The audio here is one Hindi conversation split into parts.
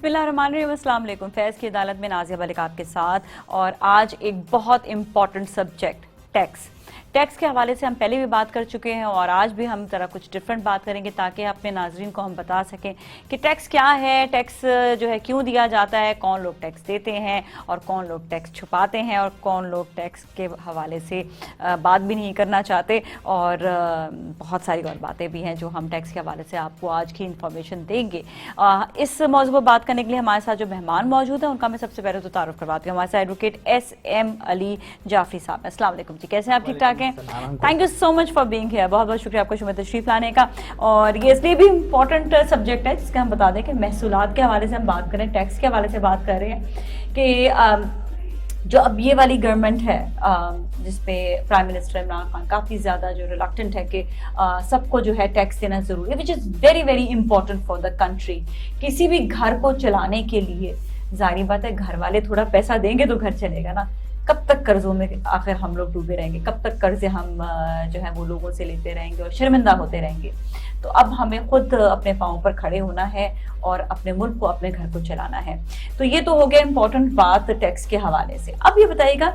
बिस्मिल्लाहिर्रहमानिर्रहीम, अस्सलाम वालेकुम। फैज़ की अदालत में नाज़िया मलिक आपके साथ। और आज एक बहुत इम्पॉर्टेंट सब्जेक्ट टैक्स के हवाले से हम पहले भी बात कर चुके हैं और आज भी हम ज़रा कुछ डिफरेंट बात करेंगे ताकि अपने नाजरीन को हम बता सकें कि टैक्स क्या है, टैक्स जो है क्यों दिया जाता है, कौन लोग टैक्स देते हैं और कौन लोग टैक्स छुपाते हैं और कौन लोग टैक्स के हवाले से बात भी नहीं करना चाहते। और बहुत सारी और बातें भी हैं जो हम टैक्स के हवाले से आपको आज की इंफॉर्मेशन देंगे। इस मौजूद पर बात करने के लिए हमारे साथ जो मेहमान मौजूद हैं उनका मैं सबसे पहले तो तारुफ करवाती हूँ। हमारे साथ एडवोकेट एस.एम. अली जाफरी साहब। अस्सलाम वालेकुम जी, कैसे हैं आप? ठीक ठाक? Thank you so much for being here. बहुत बहुत शुक्रिया आपका शुभ तशरीफ लाने का। और ये इसलिए भी इम्पोर्टेंट सब्जेक्ट है जिसका हम बता दें कि महसूलात के हवाले से हम बात करें, टैक्स के हवाले से बात कर रहे हैं कि जो अब ये वाली गवर्नमेंट है जिसपे प्राइम मिनिस्टर इमरान खान काफ़ी ज़्यादा जो रिलक्टेंट है कि सबको जो है टैक्स देना ज़रूरी है, which is very very important for the country. किसी भी घर को चलाने के लिए जाहिर बात है घर वाले थोड़ा पैसा देंगे तो घर चलेगा ना। कब तक कर्जों में आखिर हम लोग डूबे रहेंगे, कब तक कर्जे हम जो है वो लोगों से लेते रहेंगे और शर्मिंदा होते रहेंगे। तो अब हमें खुद अपने पाँव पर खड़े होना है और अपने मुल्क को, अपने घर को चलाना है। तो ये तो हो गया इम्पोर्टेंट बात टैक्स के हवाले से। अब ये बताइएगा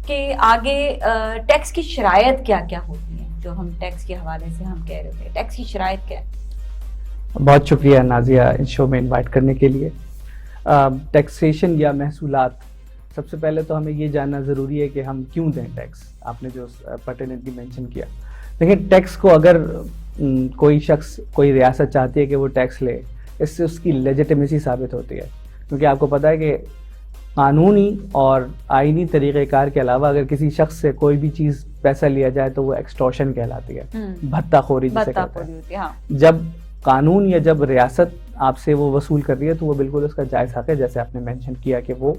कि आगे टैक्स की शराइत क्या क्या होती हैं जो हम टैक्स के हवाले से हम कह रहे होते हैं, टैक्स की शराइत क्या है? बहुत शुक्रिया नाजिया इस शो में इनवाइट करने के लिए। टैक्सेशन या महसूलात, सबसे पहले तो हमें ये जानना ज़रूरी है कि हम क्यों दें टैक्स। आपने जो पर्टिनेंटली मेंशन किया, देखिए टैक्स को अगर कोई शख्स, कोई रियासत चाहती है कि वो टैक्स ले, इससे उसकी लेजिटिमेसी साबित होती है। क्योंकि आपको पता है कि कानूनी और आईनी तरीक़ेकार के अलावा अगर किसी शख्स से कोई भी चीज़ पैसा लिया जाए तो वो एक्सटॉर्शन कहलाती है, भत्ताखोरी जिसे कहते हैं। हाँ। जब कानून या जब रियासत आपसे वो वसूल कर रही है तो वो बिल्कुल उसका जायज़ हक़ है, जैसे आपने मेंशन किया कि वो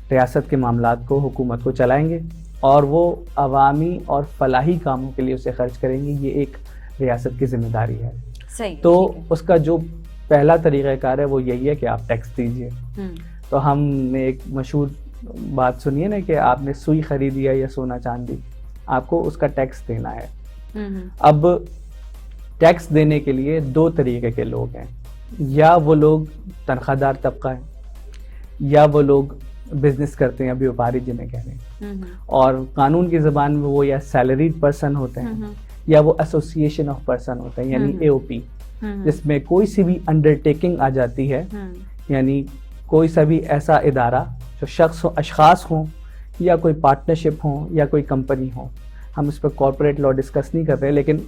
रियासत के मामलात को, हुकूमत को चलाएंगे और वो अवामी और फलाही कामों के लिए उसे खर्च करेंगे। ये एक रियासत की जिम्मेदारी है। सही। तो उसका जो पहला तरीक़ाकार है वो यही है कि आप टैक्स दीजिए। तो हमने एक मशहूर बात सुनी है ना कि आपने सुई खरीदी है या सोना चांदी, आपको उसका टैक्स देना है। अब टैक्स देने के लिए दो तरीके के लोग हैं, या वो लोग तनख्वाहदार तबका है या वो लोग बिजनेस करते हैं, अभी व्यापारी जिन्हें कह रहे हैं। और कानून की ज़बान में वो या सैलरीड पर्सन होते हैं या वो एसोसिएशन ऑफ पर्सन होते हैं, यानी एओपी, जिसमें कोई सी भी अंडरटेकिंग आ जाती है, यानी कोई सा भी ऐसा इदारा जो शख्स हो, अशखास हों या कोई पार्टनरशिप हो या कोई कंपनी हो। हम इस पर कॉर्पोरेट लॉ डिस्कस नहीं कर रहे, लेकिन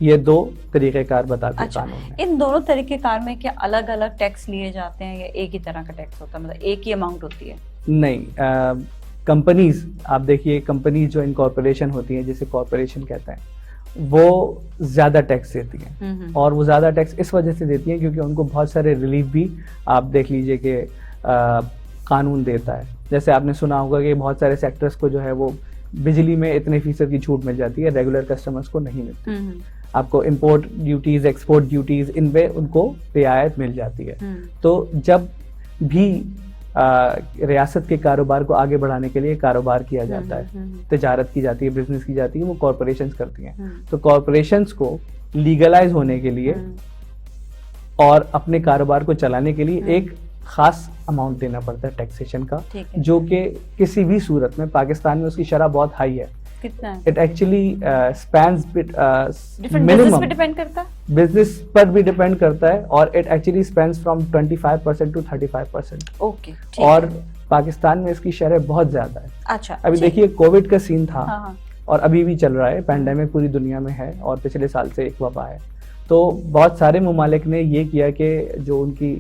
ये दो तरीक़ेकार बताते हैं कानून में। इन दोनों तरीक़ेकार में क्या अलग अलग टैक्स लिए जाते हैं या एक ही तरह का टैक्स होता है, मतलब एक ही अमाउंट होती है? नहीं, कंपनीज, आप देखिए कंपनीज जो इनकॉर्पोरेशन होती हैं, जिसे कॉर्पोरेशन कहते हैं, वो ज़्यादा टैक्स देती हैं। और वो ज़्यादा टैक्स इस वजह से देती हैं क्योंकि उनको बहुत सारे रिलीफ भी आप देख लीजिए कि कानून देता है। जैसे आपने सुना होगा कि बहुत सारे सेक्टर्स को जो है वो बिजली में इतने फीसद की छूट मिल जाती है, रेगुलर कस्टमर्स को नहीं मिलती। आपको इंपोर्ट ड्यूटीज़, एक्सपोर्ट ड्यूटीज़, इन पे उनको रियायत मिल जाती है। तो जब भी रियासत के कारोबार को आगे बढ़ाने के लिए कारोबार किया जाता है, तिजारत की जाती है, बिजनेस की जाती है, वो कॉरपोरेशंस करती हैं। तो कॉरपोरेशंस को लीगलाइज होने के लिए और अपने कारोबार को चलाने के लिए एक खास अमाउंट देना पड़ता है टैक्सेशन का, जो कि किसी भी सूरत में पाकिस्तान में उसकी शरह बहुत हाई है। It actually spans minimum, depend करता है, बिजनेस पर भी डिपेंड करता है, और it actually spans from 25% to 35%। Okay. और पाकिस्तान में इसकी शरह बहुत ज्यादा है। अच्छा। अभी देखिए कोविड का सीन था। हाँ। और अभी भी चल रहा है, पैंडेमिक पूरी दुनिया में है और पिछले साल से एक वबा है। तो बहुत सारे ममालिक ने ये किया कि जो उनकी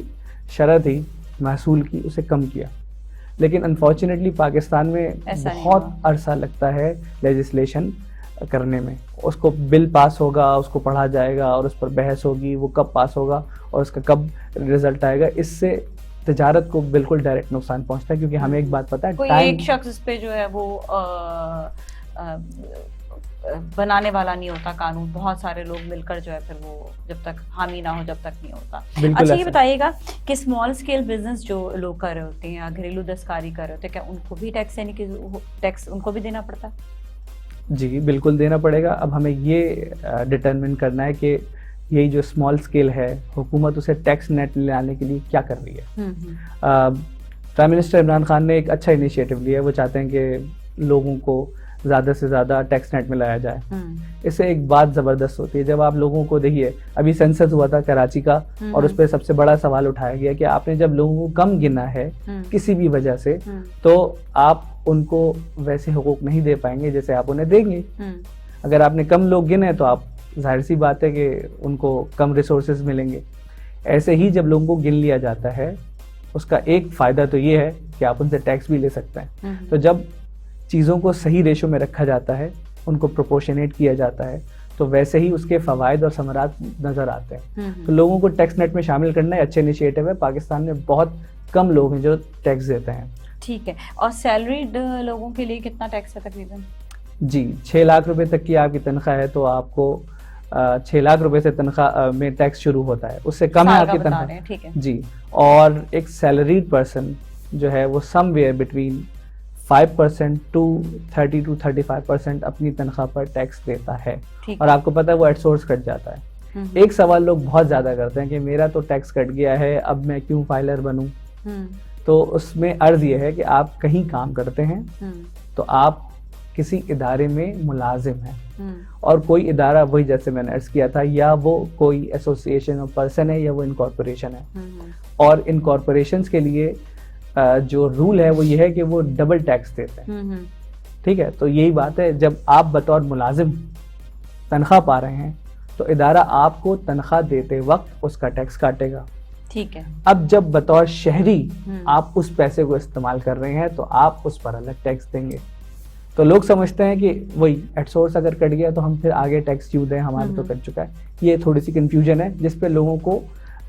शरह थी महसूल की, उसे कम किया। लेकिन अनफॉर्चुनेटली पाकिस्तान में बहुत अरसा लगता है लेजिस्लेशन करने में। उसको बिल पास होगा, उसको पढ़ा जाएगा और उस पर बहस होगी, वो कब पास होगा और उसका कब रिजल्ट आएगा। इससे तिजारत को बिल्कुल डायरेक्ट नुकसान पहुंचता है, क्योंकि हमें एक बात पता है, कोई एक शख्स पे जो है वो बनाने वाला नहीं होता कानून, बहुत सारे लोग मिलकर जो है फिर वो जब तक हामी ना हो जब तक नहीं होता। अच्छा, ये बताइएगा कि स्मॉल स्केल बिजनेस जो लोग कर रहे होते हैं, घरेलू दस्तकारी कर रहे होते हैं, क्या उनको भी टैक्स यानी कि टैक्स उनको भी देना पड़ता है? जी बिल्कुल देना पड़ेगा। अब हमें ये डिटरमिन करना है कि यही जो स्मॉल स्केल है, हुकूमत उसे टैक्स नेट लाने के लिए क्या कर रही है। प्राइम मिनिस्टर इमरान खान ने एक अच्छा इनिशिएटिव लिया है। वो चाहते हैं कि लोगों को ज़्यादा से ज़्यादा टैक्स नेट में लाया जाए। इससे एक बात ज़बरदस्त होती है, जब आप लोगों को देखिए, अभी सेंसस हुआ था कराची का और उस पर सबसे बड़ा सवाल उठाया गया कि आपने जब लोगों को कम गिना है किसी भी वजह से, तो आप उनको वैसे हुकूक नहीं दे पाएंगे जैसे आप उन्हें देंगे। अगर आपने कम लोग गिने तो आप, जाहिर सी बात है कि उनको कम रिसोर्सेज मिलेंगे। ऐसे ही जब लोगों को गिन लिया जाता है, उसका एक फ़ायदा तो ये है कि आप उनसे टैक्स भी ले सकते हैं। तो जब चीज़ों को सही रेशो में रखा जाता है, उनको प्रोपोर्शनेट किया जाता है, तो वैसे ही उसके फ़वाइद और समरात नज़र आते हैं। तो लोगों को टैक्स नेट में शामिल करना एक अच्छे इनिशिएटिव है। पाकिस्तान में बहुत कम लोग हैं जो टैक्स देते हैं। ठीक है, और सैलरीड लोगों के लिए कितना टैक्स है तकरीबन? जी, 6 लाख रुपए तक की आपकी तनख्वाह है तो आपको 6 लाख रुपए से तनख्वाह में टैक्स शुरू होता है। उससे कम है आपकी तनख्वाह। ठीक है जी, और एक सैलरीड पर्सन जो है वो समवेयर बिटवीन 5% टू 30 to 35% अपनी तनख्वाह पर टैक्स देता है। और आपको पता है वो आउटसोर्स कट जाता है। एक सवाल लोग बहुत ज़्यादा करते हैं कि मेरा तो टैक्स कट गया है, अब मैं क्यों फाइलर बनूं। तो उसमें अर्ज ये है कि आप कहीं काम करते हैं तो आप किसी इदारे में मुलाजिम हैं, और कोई इदारा, वही जैसे मैंने अर्ज किया था, या वो कोई एसोसिएशन ऑफ पर्सन है या वो इनकॉर्पोरेशन है। और इनकॉर्पोरेशंस के लिए जो रूल है वो ये है कि वो डबल टैक्स देते हैं। ठीक है, तो यही बात है, जब आप बतौर मुलाजिम तनख्वाह पा रहे हैं तो इदारा आपको तनख्वाह देते वक्त उसका टैक्स काटेगा। ठीक है, अब जब बतौर शहरी आप उस पैसे को इस्तेमाल कर रहे हैं तो आप उस पर अलग टैक्स देंगे। तो लोग समझते हैं कि वही एटसोर्स अगर कट गया तो हम फिर आगे टैक्स क्यों दें, हमारा तो कट चुका है। ये थोड़ी सी कंफ्यूजन है जिस पे लोगों को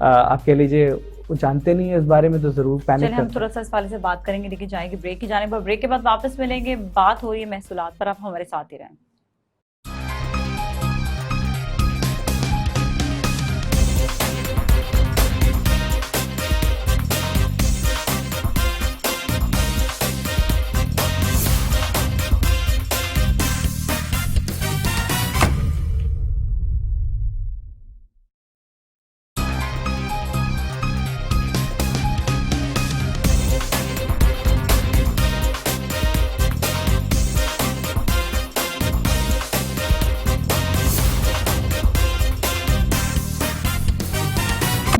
आप कह लीजिए जानते नहीं है इस बारे में, तो जरूर पैनिक हम थोड़ा सा इस वाले से बात करेंगे, लेकिन जाएंगे ब्रेक की जाने पर। ब्रेक के बाद वापस मिलेंगे, बात हो रही है महसूलात पर, आप हमारे साथ ही रहें।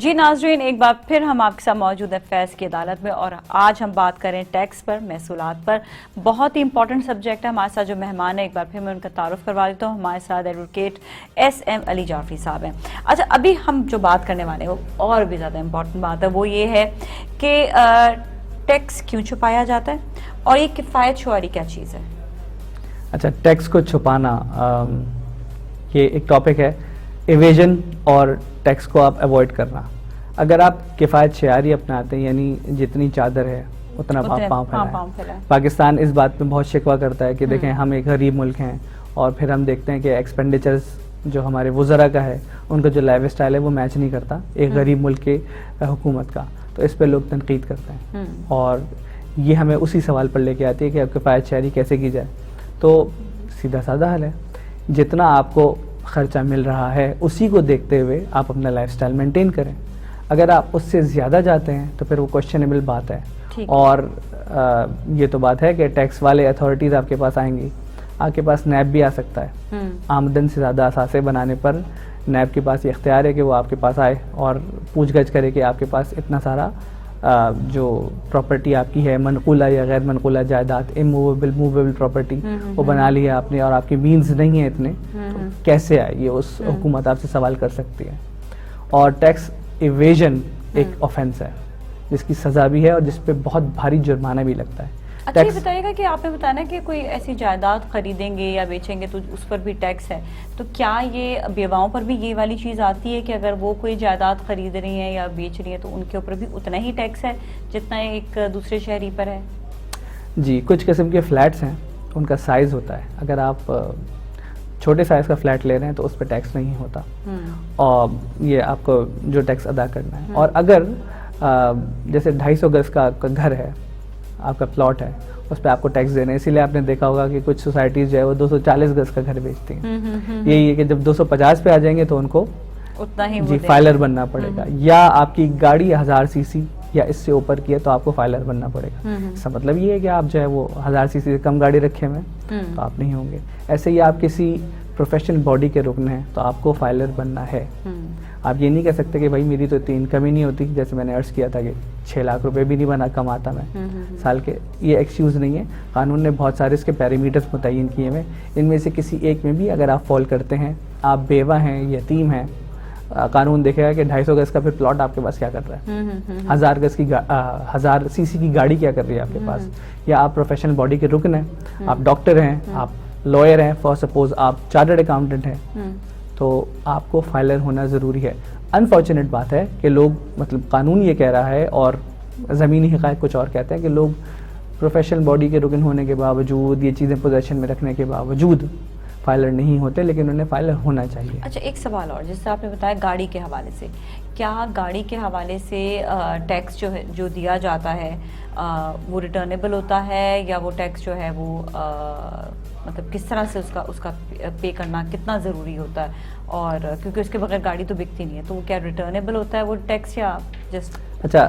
जी नाज़रीन, एक बार फिर हम आपके साथ मौजूद है फैज़ की अदालत में, और आज हम बात करें टैक्स पर, महसूलात पर। बहुत ही इंपॉर्टेंट सब्जेक्ट है। हमारे साथ जो मेहमान है, एक बार फिर मैं उनका तारुफ करवा देता हूँ। हमारे साथ एडवोकेट SM अली जाफरी साहब हैं। अच्छा, अभी हम जो बात करने वाले हैं वो और भी ज़्यादा इम्पॉर्टेंट बात है, वो ये है कि टैक्स क्यों छुपाया जाता है और ये किफ़ायत शुमारी क्या चीज़ है? अच्छा, टैक्स को छुपाना ये एक टॉपिक है। इवेजन और टैक्स को आप अवॉइड करना। अगर आप किफ़ायत शुमारी अपनाते हैं, यानी जितनी चादर है उतना पाँव फैलाएं। पाकिस्तान इस बात में बहुत शिकवा करता है कि देखें हम एक गरीब मुल्क हैं, और फिर हम देखते हैं कि एक्सपेंडिचर्स जो हमारे वज़रा का है, उनका जो लाइफ स्टाइल है वो मैच नहीं करता एक गरीब मुल्क के हुकूमत का। तो इस पर लोग तनकीद करते हैं, और ये हमें उसी सवाल पर लेके आती है कि अब किफ़ायत शुमारी कैसे की जाए। तो सीधा साधा हल है, जितना आपको ख़र्चा मिल रहा है उसी को देखते हुए आप अपना लाइफस्टाइल मेंटेन करें। अगर आप उससे ज़्यादा जाते हैं तो फिर वो क्वेश्चनेबल बात है। और ये तो बात है कि टैक्स वाले अथॉरिटीज़ आपके पास आएंगी, आपके पास नैब भी आ सकता है। आमदन से ज़्यादा असासे बनाने पर नैब के पास ये इख्तियार है कि वो आपके पास आए और पूछगछ करे कि आपके पास इतना सारा जो प्रॉपर्टी आपकी है, मनकूला या गैर मनकूला जायदाद, इमूवेबल मूवेबल प्रॉपर्टी, वो बना लिया आपने और आपके मीन्स नहीं है इतने, तो कैसे आए, ये उस हुकूमत आपसे सवाल कर सकती है। और टैक्स इवेजन एक ऑफेंस है जिसकी सज़ा भी है और जिस पे बहुत भारी जुर्माना भी लगता है। अच्छा, ये बताइएगा कि आपने बताया ना कि कोई ऐसी जायदाद खरीदेंगे या बेचेंगे तो उस पर भी टैक्स है, तो क्या ये बेवाओं पर भी ये वाली चीज़ आती है कि अगर वो कोई जायदाद खरीद रही हैं या बेच रही हैं तो उनके ऊपर भी उतना ही टैक्स है जितना एक दूसरे शहरी पर है? जी, कुछ किस्म के फ्लैट्स हैं, उनका साइज़ होता है। अगर आप छोटे साइज़ का फ्लैट ले रहे हैं तो उस पर टैक्स नहीं होता, और ये आपको जो टैक्स अदा करना है। और अगर जैसे 250 गज का घर है, आपका प्लॉट है, उस पर आपको टैक्स देना है। इसीलिए आपने देखा होगा कि कुछ सोसाइटीज़ जो है वो 240 गज का घर बेचती हैं। यही है कि जब 250 पे आ जाएंगे तो उनको उतना ही जी फाइलर बनना पड़ेगा। या आपकी गाड़ी 1000 सीसी या इससे ऊपर की है तो आपको फाइलर बनना पड़ेगा। इसका मतलब ये है कि आप जो है वो 1000 सीसी से कम गाड़ी रखे हुए हैं तो आप नहीं होंगे। ऐसे ही आप किसी प्रोफेशनल बॉडी के रुकन हैं तो आपको फाइलर बनना है। आप ये नहीं कह सकते कि भाई मेरी तो इतनी इनकम ही नहीं होती, जैसे मैंने अर्ज किया था कि 6 लाख रुपए भी नहीं बना कमाता मैं साल के। ये एक्सक्यूज़ नहीं है, कानून ने बहुत सारे इसके पैरामीटर्स मुतय्यन किए हुए, इनमें से किसी एक में भी अगर आप फॉल करते हैं, आप बेवा हैं, यतीम हैं, कानून देखेगा कि 250 गज का फिर प्लॉट आपके पास क्या कर रहा है, 1000 गज की 1000 सीसी की गाड़ी क्या कर रही है आपके पास, या आप प्रोफेशनल बॉडी के रुकन हैं, आप डॉक्टर हैं, आप लॉयर हैं, फॉर सपोज आप चार्टर्ड अकाउंटेंट हैं, तो आपको फाइलर होना ज़रूरी है। अनफॉर्चुनेट बात है कि लोग, मतलब कानून ये कह रहा है और ज़मीनी हक़ाइक़ कुछ और कहते हैं कि लोग प्रोफेशनल बॉडी के रुकन होने के बावजूद, ये चीज़ें पोजेशन में रखने के बावजूद फाइलर नहीं होते, लेकिन उन्हें फाइलर होना चाहिए। अच्छा, एक सवाल और, जैसे आपने बताया गाड़ी के हवाले से, क्या गाड़ी के हवाले से टैक्स जो है, जो दिया जाता है, वो रिटर्नेबल होता है, या वो टैक्स जो है वो मतलब किस तरह से उसका पे करना कितना ज़रूरी होता है? और क्योंकि उसके बगैर गाड़ी तो बिकती नहीं है, तो वो क्या रिटर्नेबल होता है वो टैक्स, या जस्ट? अच्छा,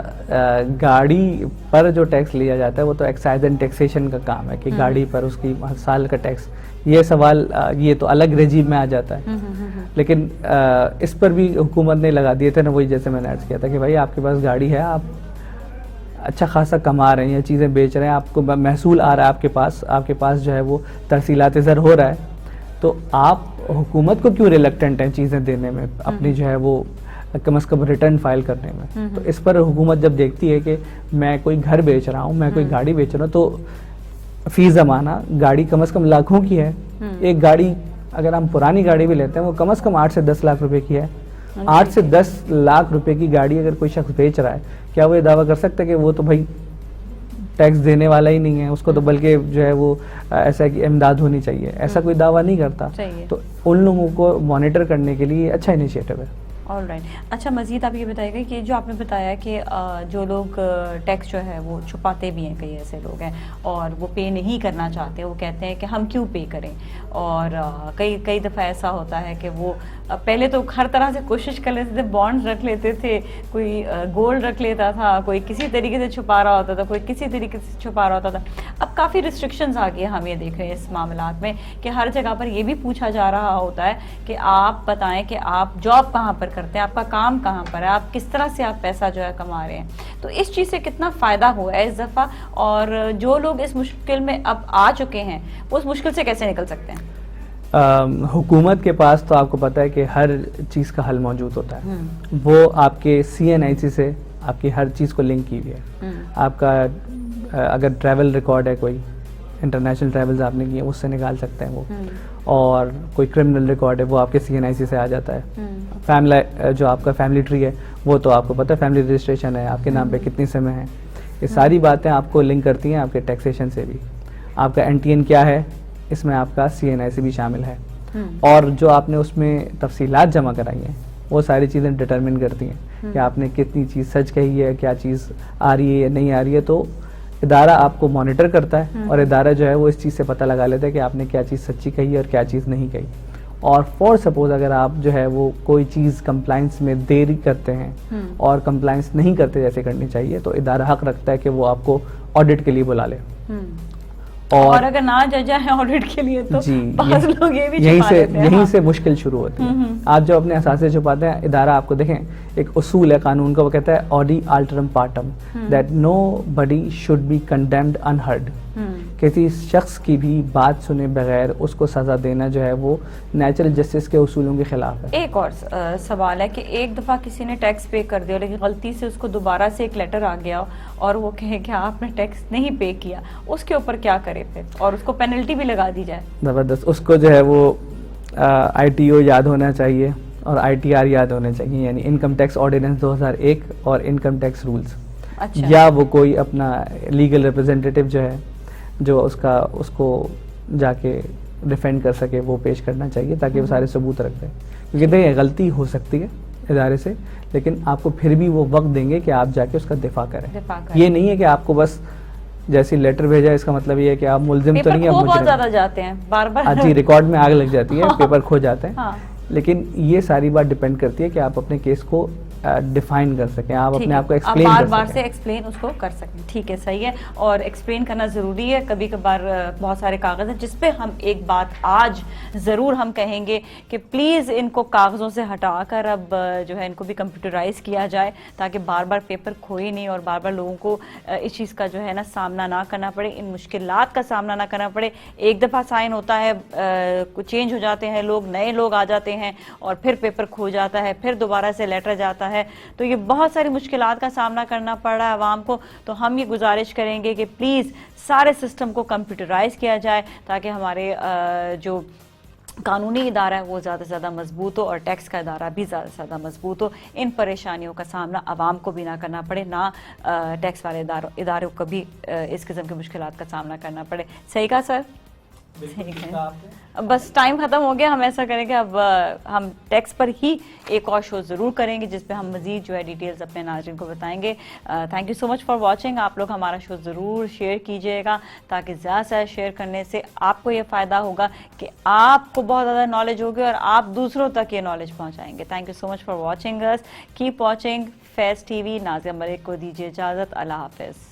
गाड़ी पर जो टैक्स लिया जाता है वो तो एक्साइज एंड टैक्सेशन का काम है कि गाड़ी पर उसकी हर साल का टैक्स, ये सवाल ये तो अलग रेजीम में आ जाता है। लेकिन इस पर भी हुकूमत ने लगा दिए थे ना, वही जैसे मैंने अर्ज किया था कि भाई आपके पास गाड़ी है, आप अच्छा खासा कमा रहे हैं, ये चीज़ें बेच रहे हैं, आपको महसूल आ रहा है आपके पास जो है वो तरसीलात ज़र हो रहा है, तो आप हुकूमत को क्यों रिलक्टेंट हैं चीज़ें देने में, अपनी जो है वो कम से कम रिटर्न फाइल करने में? तो इस पर हुकूमत जब देखती है कि मैं कोई घर बेच रहा हूँ, मैं कोई गाड़ी बेच रहा हूँ, तो फी ज़माना गाड़ी कम से कम लाखों की है। एक गाड़ी अगर हम पुरानी गाड़ी भी लेते हैं वो कम से कम 8 से 10 लाख रुपए की है। 8 से 10 लाख रुपए की गाड़ी अगर कोई शख्स बेच रहा है, क्या वो ये दावा कर सकता है कि वो तो भाई टैक्स देने वाला ही नहीं है, उसको तो बल्कि जो है वो ऐसा कि इमदाद होनी चाहिए, ऐसा कोई दावा नहीं करता। तो उन लोगों को मॉनिटर करने के लिए अच्छा इनिशिएटिव है। ऑलराइट। अच्छा, मज़ीद आप ये बताइएगा कि जो आपने बताया कि जो लोग टैक्स जो है वो छुपाते भी हैं, कई ऐसे लोग हैं और वो पे नहीं करना चाहते, वो कहते हैं कि हम क्यों पे करें, और कई दफ़ा ऐसा होता है कि वो पहले तो हर तरह से कोशिश कर लेते थे, बॉन्ड रख लेते थे, कोई गोल्ड रख लेता था, कोई किसी तरीके से छुपा रहा होता था, कोई किसी तरीके से छुपा रहा होता था। अब काफ़ी रिस्ट्रिक्शंस आ गई, हम ये देख रहे हैं इस मामलात में कि हर जगह पर ये भी पूछा जा रहा होता है कि आप बताएं कि आप जॉब कहाँ पर करते हैं, आपका काम कहाँ पर है, आप किस तरह से आप पैसा जो है कमा रहे हैं। तो इस चीज़ से कितना फ़ायदा हुआ है इस दफ़ा, और जो लोग इस मुश्किल में अब आ चुके हैं वो उस मुश्किल से कैसे निकल सकते हैं? हुकूमत के पास तो आपको पता है कि हर चीज़ का हल मौजूद होता है। वो आपके CNIC से आपकी हर चीज़ को लिंक की हुई है। आपका अगर ट्रैवल रिकॉर्ड है, कोई इंटरनेशनल ट्रैवल्स आपने किए, उससे निकाल सकते हैं वो, और कोई क्रिमिनल रिकॉर्ड है वो आपके CNIC से आ जाता है। फैमिली, जो आपका फैमिली ट्री है वो तो आपको पता है, फैमिली रजिस्ट्रेशन है, आपके नाम पे कितनी समय है, ये सारी बातें आपको लिंक करती हैं आपके टैक्सेशन से भी। आपका NTN क्या है, इसमें आपका CNIC भी शामिल है, और जो आपने उसमें तफसीलात जमा कराई हैं वो सारी चीज़ें डिटरमिन करती हैं कि आपने कितनी चीज़ सच कही है, क्या चीज़ आ रही है या नहीं आ रही है। तो इदारा आपको मॉनिटर करता है और इदारा जो है वो इस चीज़ से पता लगा लेता है कि आपने क्या चीज़ सच्ची कही है और क्या चीज़ नहीं कही। और फॉर सपोज अगर आप जो है वो कोई चीज़ कंप्लाइंस में देरी करते हैं और कंप्लाइंस नहीं करते जैसे करनी चाहिए, तो इदारा हक रखता है कि वो आपको ऑडिट के लिए बुला ले। और अगर ना जाए ऑडिट के लिए तो बहुत लोग ये भी यहीं से मुश्किल शुरू होती है। आप जब अपने असासे छुपाते हैं, इदारा आपको देखें, एक उसूल है कानून का, वो कहता है audi alteram partem, that nobody should be condemned unheard. किसी शख्स की भी बात सुने बगैर उसको सज़ा देना जो है वो नेचुरल जस्टिस के उसूलों के खिलाफ है। एक और सवाल है कि एक दफ़ा किसी ने टैक्स पे कर दिया, लेकिन गलती से उसको दोबारा से एक लेटर आ गया और वो कहे कि आपने टैक्स नहीं पे किया, उसके ऊपर क्या करे फिर, और उसको पेनल्टी भी लगा दी जाए? ज़बरदस्त। उसको जो है वो ITO याद होना चाहिए और ITR याद होने चाहिए, यानी इनकम टैक्स ऑर्डिनेंस 2001 और इनकम टैक्स रूल्स। अच्छा। या वो कोई अपना लीगल रिप्रेजेंटेटिव जो है जो उसको जाके डिफेंड कर सके, वो पेश करना चाहिए ताकि वो सारे सबूत रख दें। क्योंकि देखिए, गलती हो सकती है इदारे से, लेकिन आपको फिर भी वो वक्त देंगे कि आप जाके उसका दिफा करें। ये नहीं है कि आपको बस जैसे लेटर भेजा, इसका मतलब ये है कि आप मुलजिम तो नहीं है। बहुत ज़्यादा जाते हैं बार-बार। जी, रिकॉर्ड में आग लग जाती है, पेपर खो जाते हैं। लेकिन ये सारी बात डिपेंड करती है कि आप अपने केस को डिफाइन कर सकें, आप ठीक अपने है, आप को आप एक्सप्लेन बार कर बार सकें। से एक्सप्लेन उसको कर सकें। ठीक है, सही है, और एक्सप्लेन करना ज़रूरी है। कभी कभार बहुत सारे कागज़ हैं जिस पे हम एक बात आज ज़रूर हम कहेंगे कि प्लीज़ इनको कागज़ों से हटाकर अब जो है इनको भी कंप्यूटराइज किया जाए, ताकि बार बार पेपर खोए नहीं और बार बार लोगों को इस चीज़ का जो है ना सामना ना करना पड़े, इन मुश्किलात का सामना ना करना पड़े। एक दफ़ा साइन होता है, चेंज हो जाते हैं लोग, नए लोग आ जाते हैं और फिर पेपर खो जाता है, फिर दोबारा से लेटर जाता है, तो ये बहुत सारी मुश्किलात का सामना करना पड़ रहा है आवाम को। तो हम ये गुजारिश करेंगे कि प्लीज़ सारे सिस्टम को कंप्यूटराइज किया जाए, ताकि हमारे जो कानूनी इदारा है वो ज़्यादा से ज़्यादा मजबूत हो और टैक्स का इदारा भी ज़्यादा से ज़्यादा मजबूत हो। इन परेशानियों का सामना आवाम को भी ना करना पड़े, ना टैक्स वाले इदारों को भी इस किस्म की मुश्किलात का सामना करना पड़े। सही कहा सर? ठीक है, अब बस टाइम ख़त्म हो गया। हम ऐसा करेंगे, अब हम टैक्स पर ही एक और शो ज़रूर करेंगे जिस पे हम मज़ीद जो है डिटेल्स अपने नाज़रीन को बताएंगे। Thank you so much for watching. आप लोग हमारा शो ज़रूर शेयर कीजिएगा, ताकि ज़्यादा से ज़्यादा शेयर करने से आपको ये फ़ायदा होगा कि आपको बहुत ज़्यादा नॉलेज होगी और आप दूसरों तक ये नॉलेज पहुँचाएँगे। Thank you so much for watching us. Keep watching Faiz TV। Nazia Malik को दीजिए इजाज़त। अल्लाह हाफ़िज़।